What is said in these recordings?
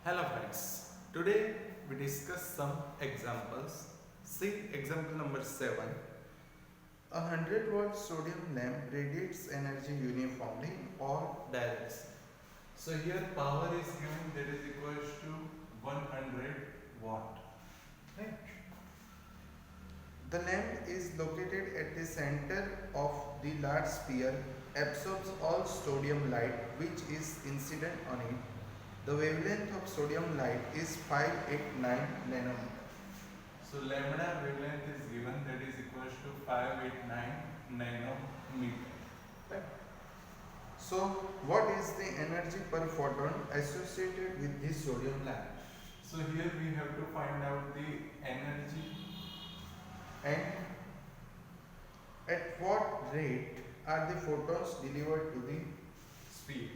Hello friends, today we discuss some examples. See example number 7. A 100-watt sodium lamp radiates energy uniformly in all directions. So here power is given, that is equals to 100 watt. Right? The lamp is located at the center of the large sphere, absorbs all sodium light which is incident on it. The wavelength of sodium light is 589 nanometer. So lambda wavelength is given, that is equals to 589 nanometer. Right. So what is the energy per photon associated with this sodium lamp? So here we have to find out the energy and at what rate are the photons delivered to the sphere.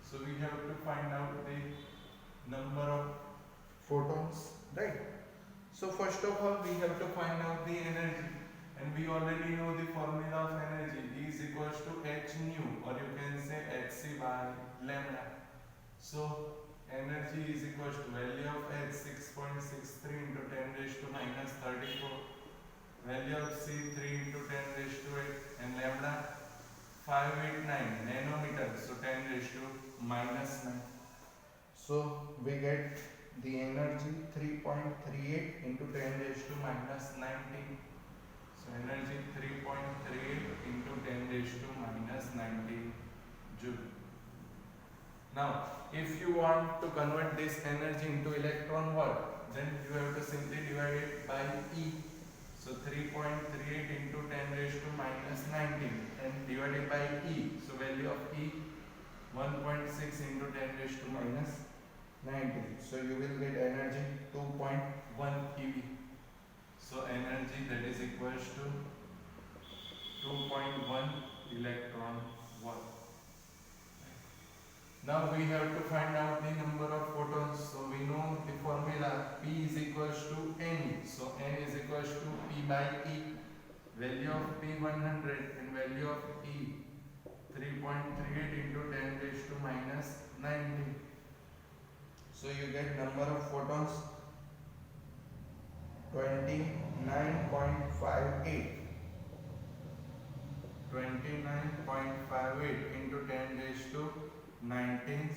So we have to find out the number of photons, right? So first of all we have to find out the energy, and we already know the formula of energy. E is equals to h nu, or you can say hc by lambda. So energy is equals to value of h 6.63 into 10 raised to minus 34, value of c 3 into 10 raised to 8, and lambda 589 nanometer, so 10 raised to minus 9. So we get the energy 3.38 into 10 raised to minus 19. So energy 3.38 into 10 raised to minus 19 joule. Now if you want to convert this energy into electron volt, then you have to simply divide it by E. So 3.38 into 10 raised to minus 19 and divided by E. So value of E 1.6 into 10 raised to minus 19. So you will get energy 2.1 eV. So energy that is equals to 2.1 electron volt. Now we have to find out the number of photons. So we know the formula, P is equals to N. So N is equals to P by E. Value of P 100 and value of E 3.38 into 10 raised to minus 19. So you get number of photons 29.58. 29.58 into 10 raised to 19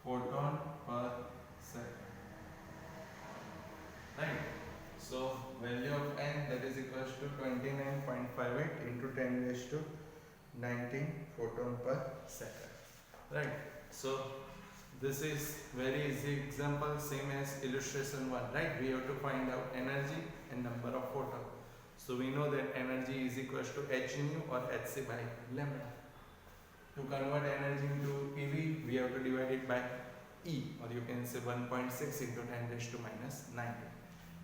photon per second. Right. So value of N, that is equals to 29.58 into 10 raised to 19 photon per second. Right. So this is very easy example, same as illustration 1, right? We have to find out energy and number of photon. So we know that energy is equals to h nu or hc by lambda. To convert energy into eV, we have to divide it by E, or you can say 1.6 into 10 raised to minus 19.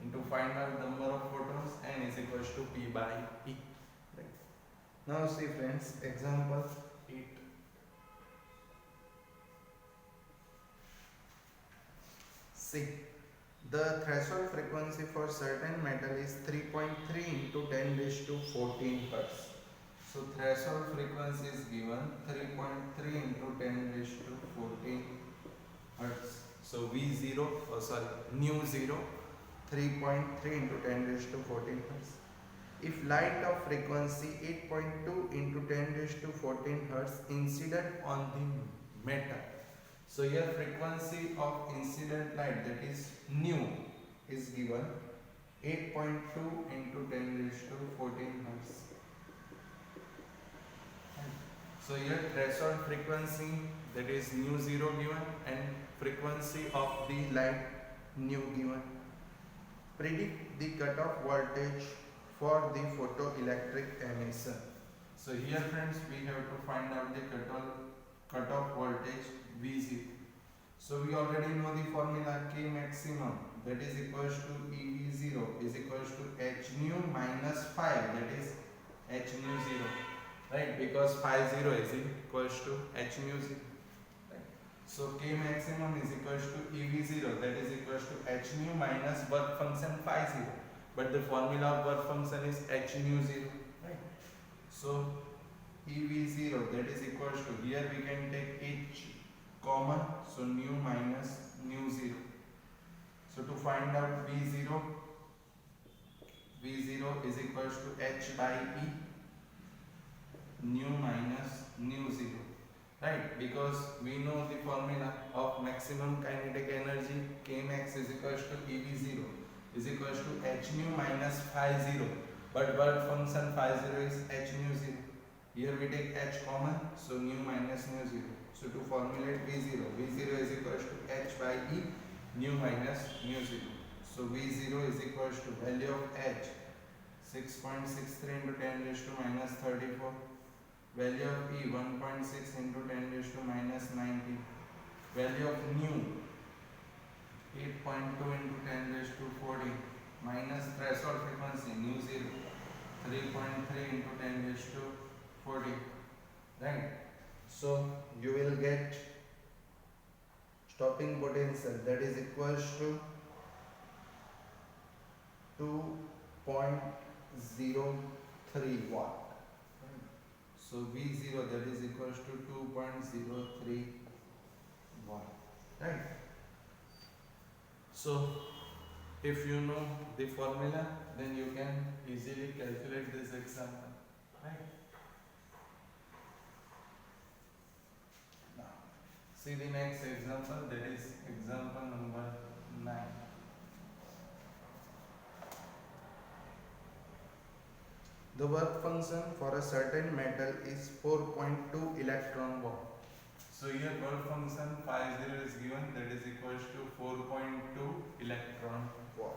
And to find out number of photons, N is equals to P by E. Right. Now see friends, example 8. See, the threshold frequency for certain metal is 3.3 into 10 raised to 14 Hz. So threshold frequency is given 3.3 into 10 raised to 14 Hz. So V0, nu 0, 3.3 into 10 raised to 14 Hz. If light of frequency 8.2 into 10 raised to 14 Hz incident on the metal. So here frequency of incident light, that is nu, is given 8.2 into 10 raised to 14 Hz. So here threshold frequency, that is nu 0 given, and frequency of the light nu given. Predict the cutoff voltage for the photoelectric emission. So here friends, we have to find out the cutoff voltage V0. So we already know the formula K maximum, that is equals to EV0 is equals to h nu minus 5, that is h nu 0. Right, because phi 0 is equals to h nu 0. Right. So K maximum is equals to EV0, that is equals to h nu minus work function phi 0. But the formula of work function is h nu 0. Right. So EV0, that is equals to, here we can take h common, so nu minus nu 0. So to find out V0 is equals to h by E nu minus nu 0, right? Because we know the formula of maximum kinetic energy Kmax is equals to EV0 is equals to h nu minus phi 0, but work function phi 0 is h nu 0. Here we take h common, so nu minus nu 0. So to formulate V0 is equals to h by E nu minus nu 0. So V0 is equals to value of h 6.63 into 10 raised to minus 34, value of E 1.6 into 10 raised to minus 19, value of nu 8.2 into 10 raised to 40, minus threshold frequency nu 0 3.3 into 10 raised to 40, right? So you will get stopping potential that is equals to 2.03 watt. So V0 that is equals to 2.03 watt, right? So if you know the formula, then you can easily calculate this example, right? Now see the next example, that is example number 9. The work function for a certain metal is 4.2 electron volt. So here work function phi 0 is given, that is equals to 4.2 electron volt.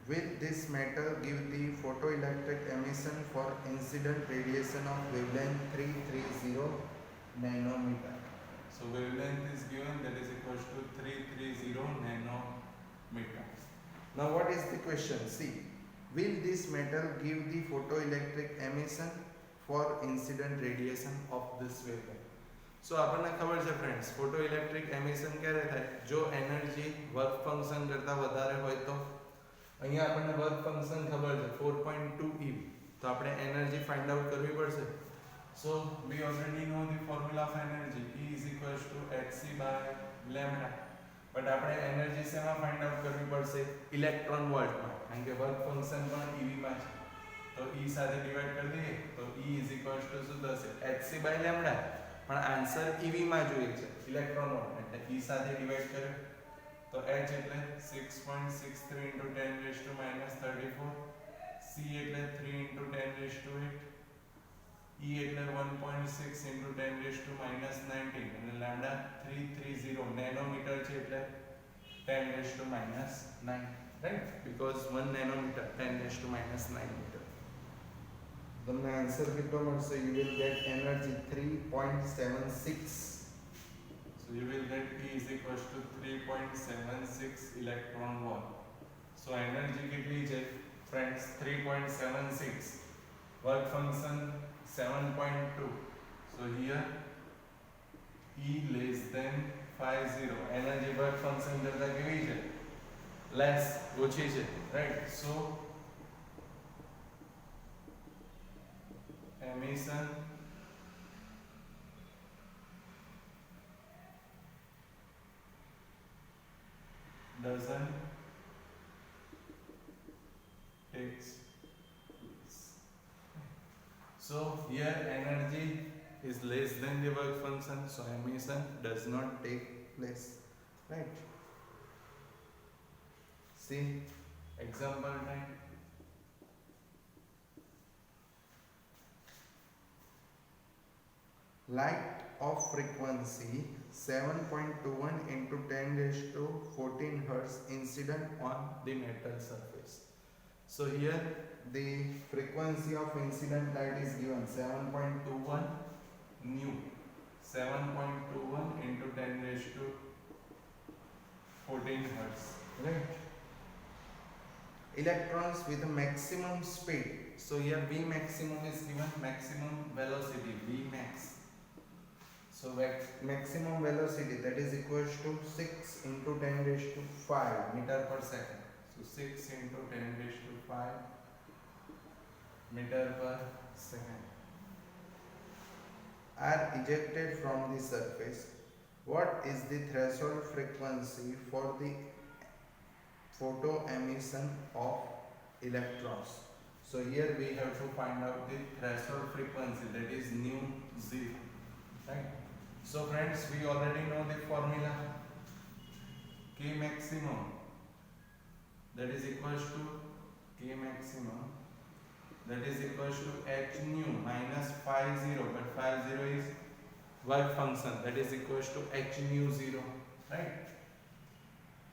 Will this metal give the photoelectric emission for incident radiation of wavelength 330 nanometer? So wavelength is given, that is equals to 330 nanometer. Now what is the question? See, will this metal give the photoelectric emission for incident radiation of this wavelength? So આપણને ખબર છે friends, photoelectric emission ક્યારે થાય? જો energy work function કરતા વધારે હોય તો. અહીંયા આપણને વર્ક ફંક્શન ખબર છે 4.2 eV, તો આપણે એનર્જી ફાઇન્ડ આઉટ કરવી પડશે. So we already know the formula of energy, E is equals to hc by lambda. But આપણે એનર્જી શેમાં ફાઇન્ડ આઉટ કરવી પડશે? ઇલેક્ટ્રોન વોલ્ટમાં, કારણ કે વર્ક ફંક્શન પણ EV માં છે. તો E સાથે ડિવાઇડ કરી દઈએ તો E is equals to શું થશે? hc by lambda. પણ આન્સર EV માં જોઈએ છે, ઇલેક્ટ્રોન વોલ્ટ, એટલે E સાથે ડિવાઇડ કર્યો તો h એટલે 6.63 into 10 raised to minus 34, C એટલે 3 into 10 raised to 8, E એટલે 1.6 into 10 raised to minus 19 અને lambda 330 nanometer છે એટલે 10 raised to minus 9, right? Because 1 nanometer 10 raised to minus 9 meter. તમને આન્સર કેટલો મળશે? You will get energy 3.76. So you will get E is equals to 3.76 electron volt. So energy કેટલી છે friends? 3.76. Work function 7.2. So here E less than 50. Energy work function કરતા કેવી છે? Less, ઓછી છે, right? So emission doesn't take place. So here energy is less than the work function, so emission does not take place, right? See example time. Light of frequency 7.21 into 10 raised to 14 hertz incident on the metal surface. So here the frequency of incident light is given 7.21 nu, 7.21 into 10 raised to 14 hertz, right? Electrons with a maximum speed. So here V maximum is given, maximum velocity V max. So maximum velocity that is equals to 6 into 10 raised to 5 meter per second. So 6 into 10 raised to 5 meter per second. are ejected from the surface, what is the threshold frequency for the photo emission of electrons? So here we have to find out the threshold frequency, that is nu zero, right? So friends, we already know the formula. K maximum, that is equals to K maximum, that is equals to h nu minus phi 0, but phi 0 is work function, that is equals to h nu 0, right?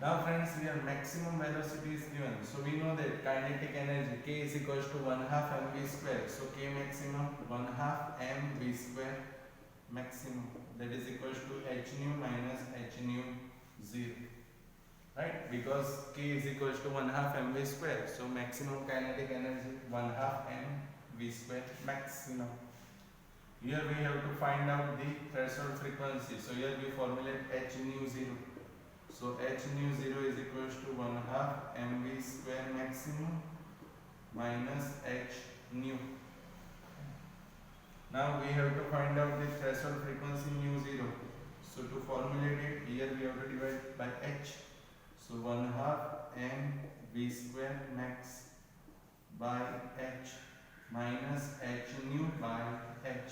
Now friends, here maximum velocity is given, so we know that kinetic energy K is equals to 1/2 mv square, so K maximum 1/2 mv square maximum, that is equals to h nu minus h nu 0, right? Because K is equals to 1/2 mv square, so maximum kinetic energy 1/2 mv square maximum. Here we have to find out the threshold frequency, so here we formulate h nu 0. So h nu 0 is equals to 1/2 mv square maximum minus h nu. Now we have to find out the threshold frequency nu 0. So to formulate it, here we have to divide by h. So 1/2 mv square max by h minus h nu by h.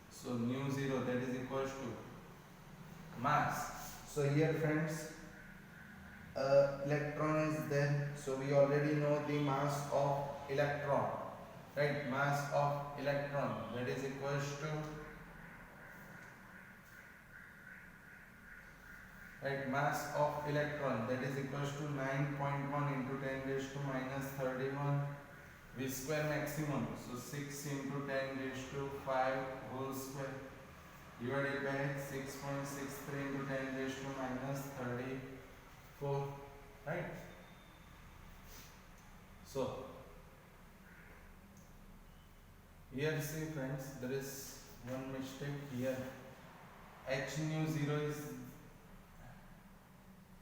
So nu 0, that is equals to mass. So here friends, electron is there, so we already know the mass of electron, right? Mass of electron, that is equals to, right, mass of electron, that is equals to 9.1 into 10 raised to minus 31 v square maximum, so 6 into 10 raised to 5 whole square divided by 6.63 into 10 raised to minus 34, right? So here see friends, there is one mistake here. H nu 0 is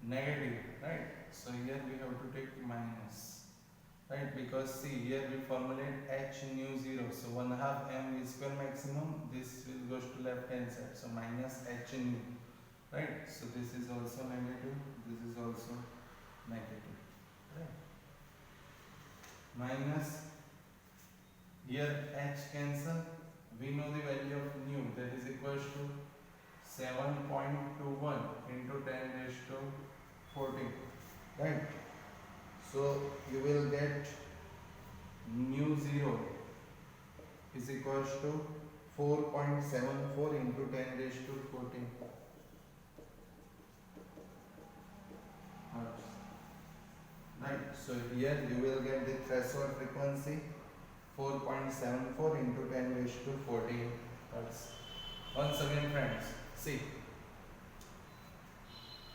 negative, right? So here we have to take minus, right? Because see, here we formulate h nu 0, so 1/2 mv square maximum, this will goes to left hand side, so minus h nu, right? So this is also negative, this is also negative, right? Minus, here h cancel, we know the value of nu, that is equals to 7.21 into 10 raised to 14, right? So you will get nu 0 is equals to 4.74 into 10 raised to 14 hertz, right? So here you will get the threshold frequency 4.74 into 10 raised to 14 hertz. Once again friends, see,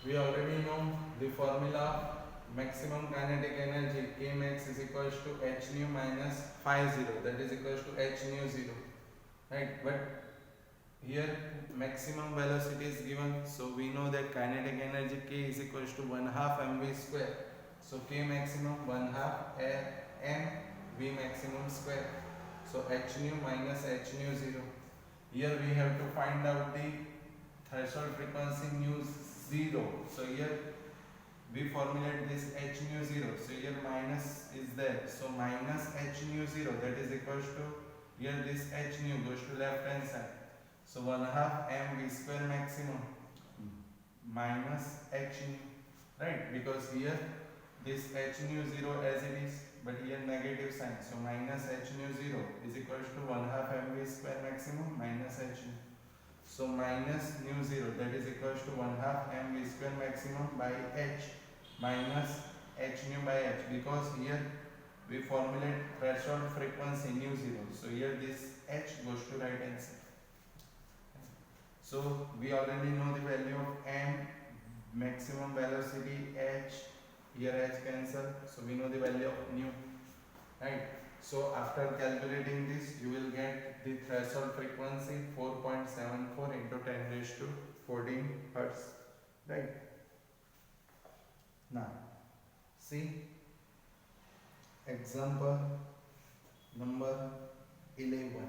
we already know the formula. Maximum kinetic energy K max is equals to h nu minus phi 0, that is equals to h nu 0, right? But here maximum velocity is given, so we know that kinetic energy K is equals to 1/2 mv square, so K maximum 1/2 mv maximum square, so h nu minus h nu 0. Here we have to find out the threshold frequency nu 0, so here we formulate this h nu 0, so here minus is there, so minus h nu 0, that is equals to, here this h nu goes to left hand side, so 1/2 mv square maximum minus h nu, right? Because here this h nu 0 as it is, but here negative sign, so minus h nu 0 is equals to 1/2 mv square maximum minus h nu. So minus nu 0, that is equals to 1/2 mv square maximum by h minus h nu by h, because here we formulate threshold frequency nu 0, so here this h goes to right hand side. So we already know the value of m, maximum velocity h, here h cancel, so we know the value of nu, right? So after calculating this, you will get the threshold frequency 4.74 into 10 raised to 14 hertz, right? Now see example number 11.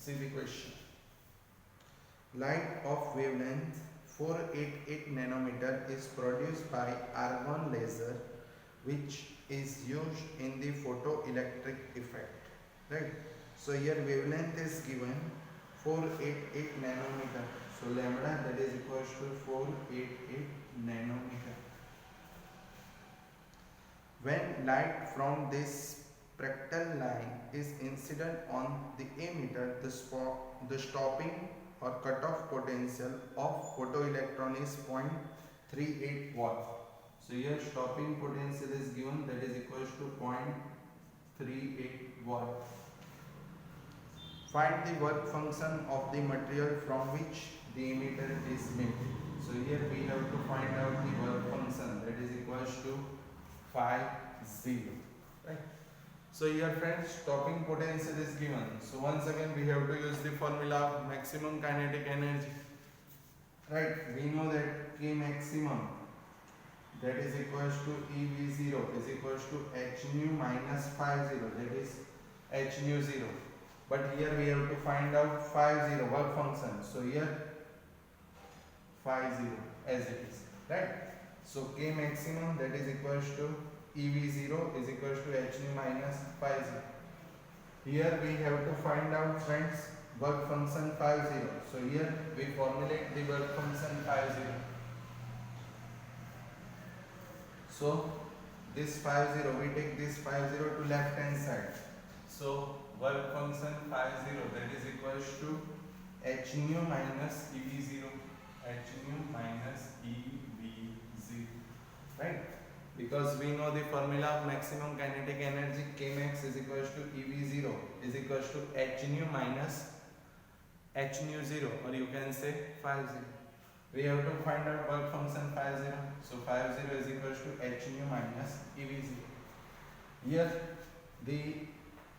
See the question. Light of wavelength 488 nanometer is produced by argon laser, which is used in the photoelectric effect. Right? So here wavelength is given 488 nanometer. So lambda, that is equals to 488 nanometer. When light from this spectral line is incident on the emitter, the stopping or cutoff potential of photoelectron is 0.38 watt. So here stopping potential is given, that is equals to 0.38 watt. Find the work function of the material from which the emitter is made. So here we have to find out the work function, that is equals to phi 0. Right? So here friends, stopping potential is given. So once again we have to use the formula of maximum kinetic energy. Right? We know that K maximum, that is equals to EV0 is equals to h nu minus phi 0, that is h nu 0. But here we have to find out phi 0 work function. So here phi 0 as it is. Right? So K maximum, that is equals to EV0 is equals to h nu minus phi 0. Here we have to find out friends work function phi 0. So here we formulate the work function phi 0. So this phi 0, we take this phi 0 to left hand side. So work function phi 0, that is equals to h nu minus EV0, h nu minus EV0. Right? Because we know the formula of maximum kinetic energy, Kmax is equals to EV0 is equals to h nu minus h nu 0, or you can say phi 0. We have to find out work function phi 0. So phi 0 is equals to h nu minus EV0. Here the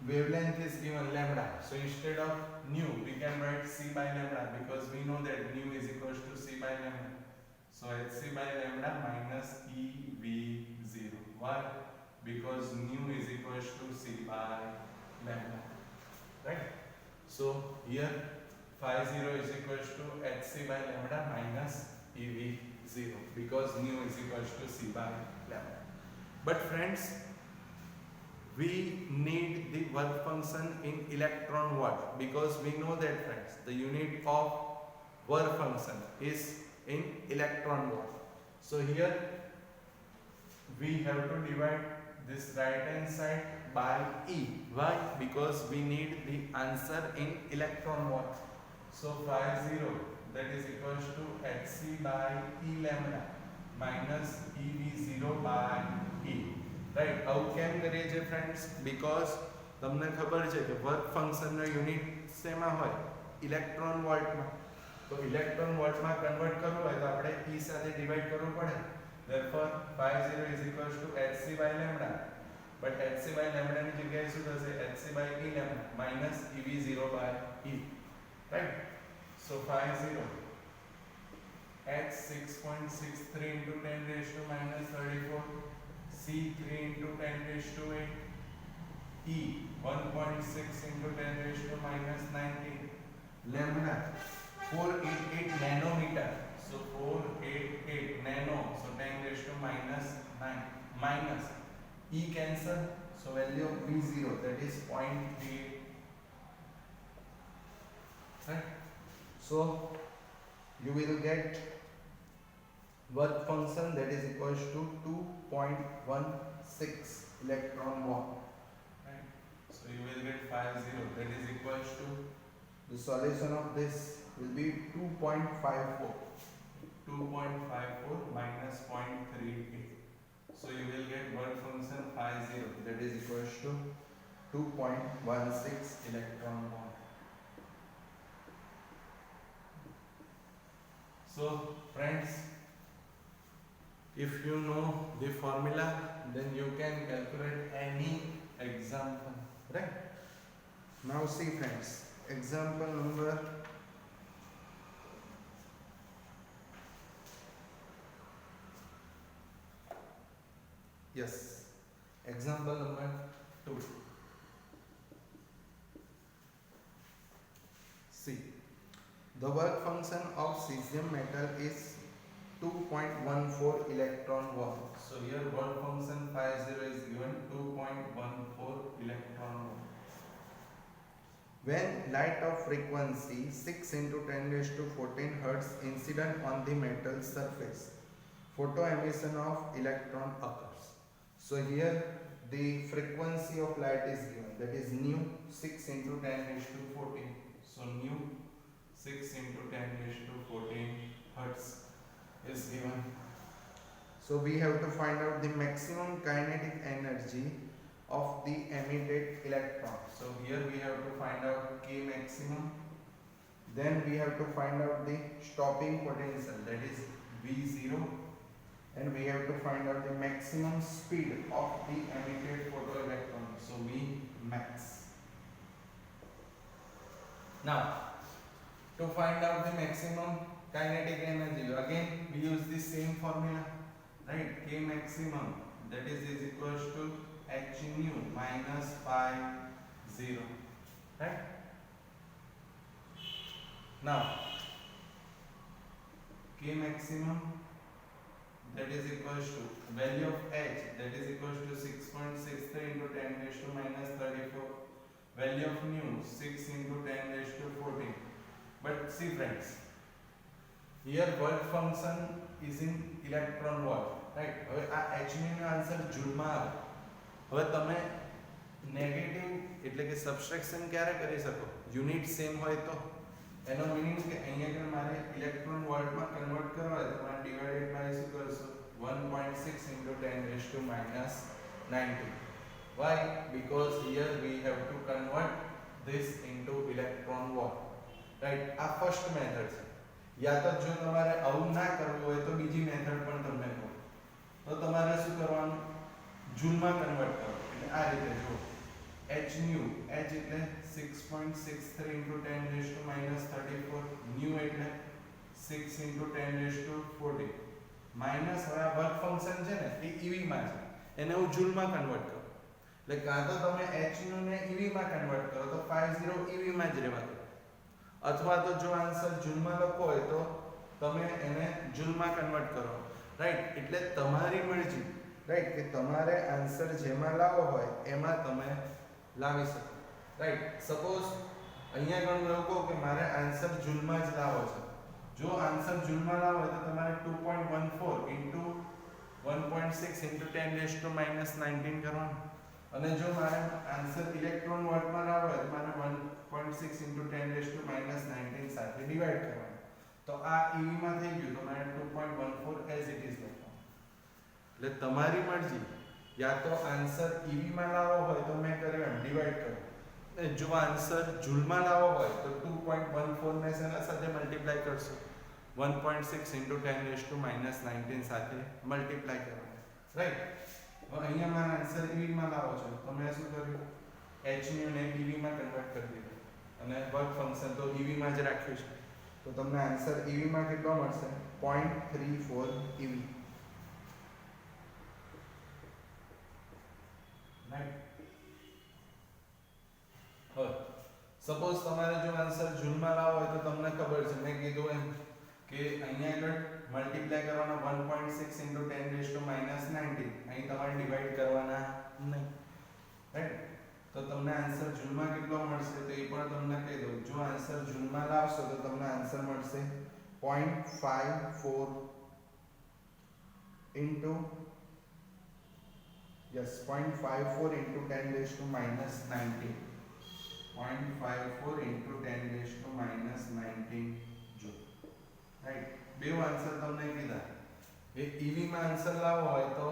wavelength is given lambda. So instead of nu, we can write c by lambda, because we know that nu is equals to c by lambda. So hc by lambda minus EV0. Why? Because nu is equals to c by lambda. Right? So here phi 0 is equals to hc by lambda minus EV0, because nu is equals to c by lambda. But friends, we need the work function in electron watt, because we know that friends, the unit of work function is in electron watt. So here we have to divide this right hand side by E. Why? Because we need the answer in electron watt. So phi 0, that is equals to hc by E lambda minus EV0 by E. Right? How કેમ કરીએ છીએ friends? Because તમને ખબર છે કે work function નો unit શેમાં હોય? Electron વોલ્ટમાં. તો ઇલેક્ટ્રોન વોલ્ટમાં કન્વર્ટ કરવું હોય તો આપણે E સાથે ડિવાઇડ કરવું પડે. Therefore phi 0 is equals to hc by lambda. But hc by lambda ની જગ્યાએ શું થશે? hc by E lambda minus EV0 by E. Right? So phi 0 h 6.63 into 10 raised to minus 34, c 3 into 10 raised to 8, e 1.6 into 10 raised to minus 19, lambda 488 nanometer. So 488 nano, so 10 raised to minus 9, minus e cancel, so value of v0, that is 0.38. Right? So you will get work function, that is equals to 2.16 electron watt. Right? So you will get phi 0, that is equals to, the solution of this will be 2.54. 2.54 minus 0.38. So you will get work function phi 0, that is equals to 2.16 electron volt. So friends, if you know the formula, then you can calculate any example. Right? Now see friends, example number yes, example number 2. See, the work function of cesium metal is 2.14 electron volt. So here work function phi 0 is given 2.14 electron volt. When light of frequency 6 into 10 raised to 14 hertz incident on the metal surface, photoemission of electron occurs. So here the frequency of light is given, that is nu 6 into 10 raised to 14. So nu 6 into 10 raised to 14 hertz is given. So we have to find out the maximum kinetic energy of the emitted electron. So here we have to find out K maximum. Then we have to find out the stopping potential, that is V0. And we have to find out the maximum speed of the emitted photoelectron. So V max. Now, to find out the maximum kinetic energy, again we use the same formula, right? K maximum, that is equals to h nu minus phi 0, right? Now, K maximum, that is equals to value of h, that is equals to 6.63 into 10 raised to minus 34. Value of nu 6 into 10 raised to 14. But see friends, here work function is in electron volt, right? હવે આ h nu નો answer જૂલમાં આવે. હવે તમે negative એટલે કે subtraction ક્યારે કરી શકો? યુનિટ સેમ હોય તો. એનો મીનિંગ કે અહીંયા કે મારે ઇલેક્ટ્રોન વોલ્ટમાં કન્વર્ટ કરવા હોય તો મારે ડિવાઇડેડ બાય શું કરશો? 1.6 into 10 raised to minus 19. Why? Because here we have to convert this into electron volt. Right? આ ફર્સ્ટ મેથડ છે. યા તો જો તમારે આવું ના કરવું હોય તો બીજી મેથડ પણ તમને કહું. તો તમારે શું કરવાનું? જૂલમાં કન્વર્ટ કરો. એટલે આ રીતે જો h nu, h એટલે 6.63 into 10 raised to minus 34, nu એટલે 6 into 10 raised to 40 માઇનસ હવે આ વર્ક ફંક્શન છે ને એ EV માં છે, એને હું જૂલમાં કન્વર્ટ કરું. એટલે કાં તો તમે h nu ને EV માં કન્વર્ટ કરો તો phi 0 EV માં જ રહેવા દો, અથવા તો જો આન્સર જૂલમાં લખો હોય તો તમે એને જૂલમાં કન્વર્ટ કરો, રાઈટ? એટલે તમારી મરજી, રાઈટ, કે તમારે આન્સર જેમાં લાવવો હોય એમાં તમે લાવી શકો, રાઈટ? સપોઝ અહીંયા ઘણું લોકો કે મારે આન્સર જૂલમાં જ લાવવો છે. જો આન્સર જૂલમાં લાવવો હોય તો તમારે 2.14 into 1.6 into 10 raised to minus 19 કરવાનું. અને જો મારે આન્સર ઇલેક્ટ્રોન વોલ્ટમાં લાવવો હોય તો મારે 1.6 into 10 raised to minus 19 સાથે ડિવાઇડ કરવાનું. તો આ EV માં થઈ ગયું તો મારે 2.14 as it is લખવાનું. એટલે તમારી મરજી, યા તો આન્સર EV માં લાવવો હોય તો મેં કર્યું એમ ડિવાઇડ કરો. જો આન્સર જૂલમાં લાવવો હોય તો 2.14 ને શેના સાથે મલ્ટીપ્લાય કરશો? 1.6 into 10 raised to minus 19 સાથે મલ્ટીપ્લાય કરવાનું, રાઈટ? હવે અહીંયા મારો આન્સર EV માં લાવો છો તો મેં શું કર્યું? h nu ને EV માં કન્વર્ટ કરી દીધું અને વર્ક ફંક્શન તો EV માં જ રાખ્યું છે. તો તમને આન્સર EV માં કેટલો મળશે? 0.34 EV, રાઈટ? હવે સપોઝ તમારે જો આન્સર જૂલમાં લાવવો હોય તો તમને ખબર છે મેં કીધું એમ કે અહીંયા આગળ મલ્ટીપ્લાય કરવાના 1.6 into 10 raised to minus 19, અહીં તમારે ડિવાઇડ કરવાના નહીં, રાઈટ? તો તમને આન્સર જૂલમાં કેટલો મળશે તો એ પણ તમને કહી દઉં. જો આન્સર જૂલમાં લાવશો તો તમને આન્સર મળશે 0.54 into 10 raised to minus 19. 0.54 into 10 raised to minus 19 joule, right? બે આન્સર તમને કીધા. એ EV માં આન્સર લાવવો હોય તો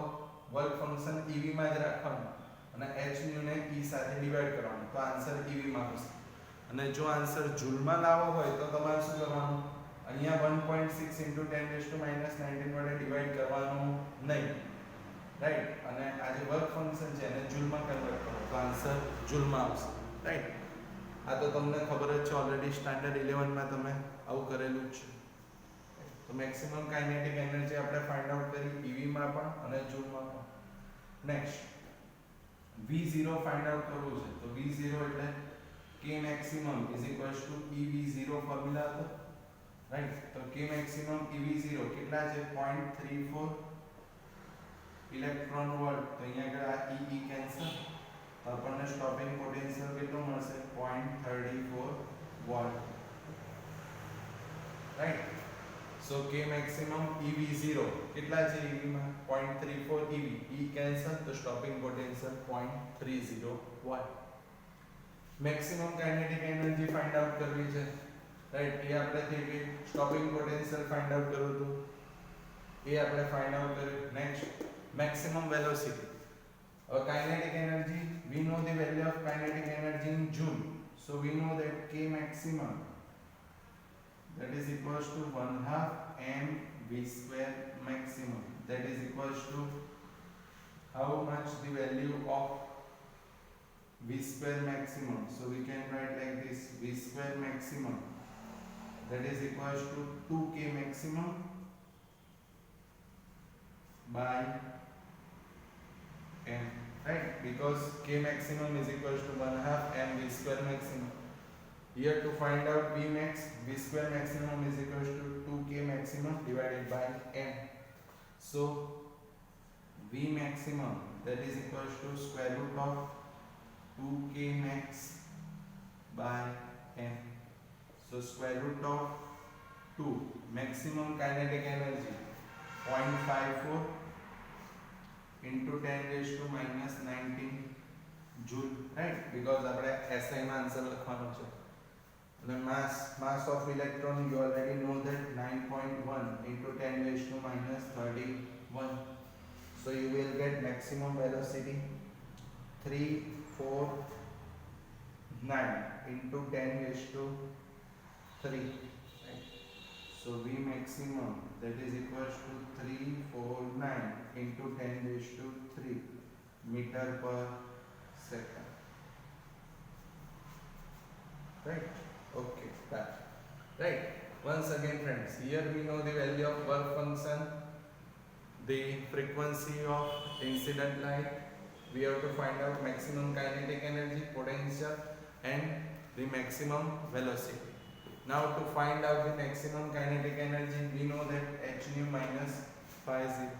વર્ક ફંક્શન EV માં જ રાખવાનું અને h nu ને e સાથે ડિવાઇડ કરવાનું, તો આન્સર EV માં આવશે. અને જો આન્સર જૂલમાં લાવવો હોય તો તમારે શું કરવાનું? અહીંયા 1.6 into 10 raised to minus 19 વડે ડિવાઇડ કરવાનું નહીં, રાઈટ? અને આ જે વર્ક ફંક્શન છે એને જૂલમાં કન્વર્ટ કરો તો આન્સર જૂલમાં આવશે, રાઈટ? આ તો તમને ખબર જ છે, ઓલરેડી સ્ટાન્ડર્ડ 11 માં તમે આવું કરેલું જ છે. તો મેક્સિમમ કાઇનેટિક એનર્જી આપણે ફાઇન્ડ આઉટ કરી EV માં પણ અને જૂલમાં પણ. નેક્સ્ટ V0 ફાઇન્ડ આઉટ કરવું છે તો V0 એટલે K maximum is equals to EV0 formula હતો રાઈટ તો K maximum EV0 કેટલા છે 0.34 ઇલેક્ટ્રોન વોલ્ટ તો અહીંયા આગળ આ E કેન્સલ તો આપણને સ્ટોપિંગ પોટેન્શિયલ કેટલો મળશે 0.34 volt right so K maximum EV0 કેટલા છે EV માં 0.34 EV E cancel તો stopping potential 0.30 watt maximum kinetic energy find out કરવી છે રાઈટ એ આપણે થઈ ગઈ stopping potential find out કરવું તો એ આપણે find out કર્યું next maximum velocity kinetic energy we know the value of kinetic energy in joule so we know that K maximum that is equals to 1/2 mv square maximum that is equals to how much the value of v square maximum so we can write like this v square maximum that is equals to 2k maximum by m right because k maximum is equals to 1/2 mv square maximum. Here to find out V max, V square maximum is equals to 2k maximum divided by m. So V maximum that is equals to square root of 2k max by m. So square root of 2 maximum kinetic energy 0.54 into 10 raised to minus 19 joule right because આપણે SI માં answer લખવાનો છે. The mass of electron you already know that 9.1 into 10 raised to minus 31 so you will get maximum velocity 349 into 10 raised to 3 right? So V maximum that is equals to 349 into 10 raised to 3 meter per second right. Okay, that right. Once again, friends, here we know the value of work function, the frequency of incident light. We have to find out maximum kinetic energy, potential, and the maximum velocity. Now, to find out the maximum kinetic energy, we know that h nu minus phi 0.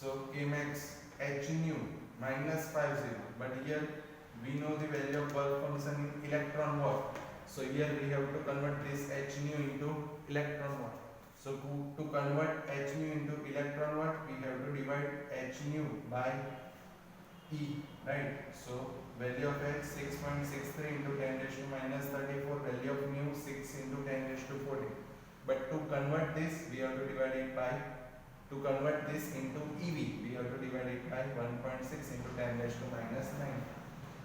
So K max h nu minus phi 0, but here we know the value of work function in electron volt so here we have to convert this h nu into electron volt so to convert h nu into electron volt we have to divide h nu by E right so value of h 6.63 into 10 raised to minus 34 value of nu 6 into 10 raised to 14 but to convert this we have to divide it by to convert this into EV we have to divide it by 1.6 into 10 raised to minus 9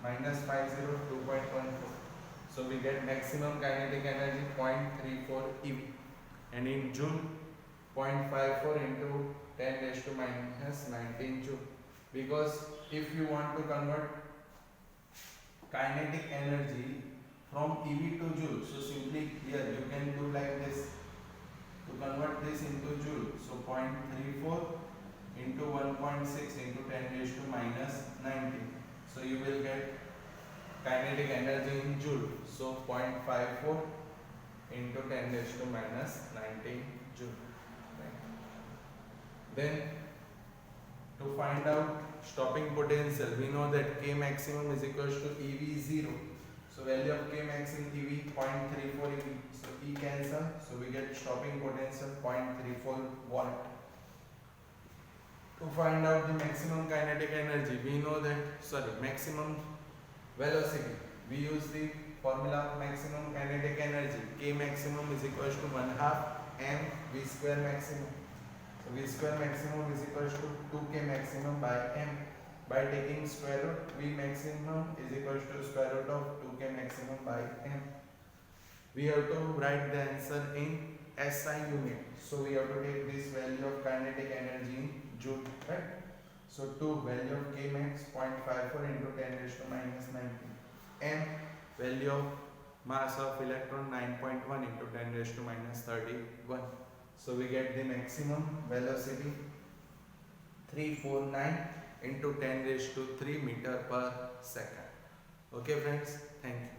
minus 50 2.14 so we get maximum kinetic energy 0.34 ev and in joule 0.54 into 10 raised to minus 19 joule because if you want to convert kinetic energy from ev to joule so simply here you can do like this to convert this into joule so 0.34 into 1.6 into 10 raised to minus 19 so you will get kinetic energy in joule so 0.54 into 10 raised to minus 19 joule right. Then to find out stopping potential we know that K maximum is equals to EV0 so value of K max in EV 0.34 EV so E cancel so we get stopping potential 0.34 volt. To find out the maximum kinetic energy we know that maximum velocity we use the formula of maximum kinetic energy K maximum is equals to 1/2 m v square maximum so v square maximum is equals to 2k maximum by m by taking square root v maximum is equals to square root of 2k maximum by m we have to write the answer in SI unit so we have to take this value of kinetic energy in joule right so 2 value of K max 0.54 into 10 raised to minus 19 m value of mass of electron 9.1 into 10 raised to minus 31 so we get the maximum velocity 349 into 10 raised to 3 meter per second Okay friends, thank you.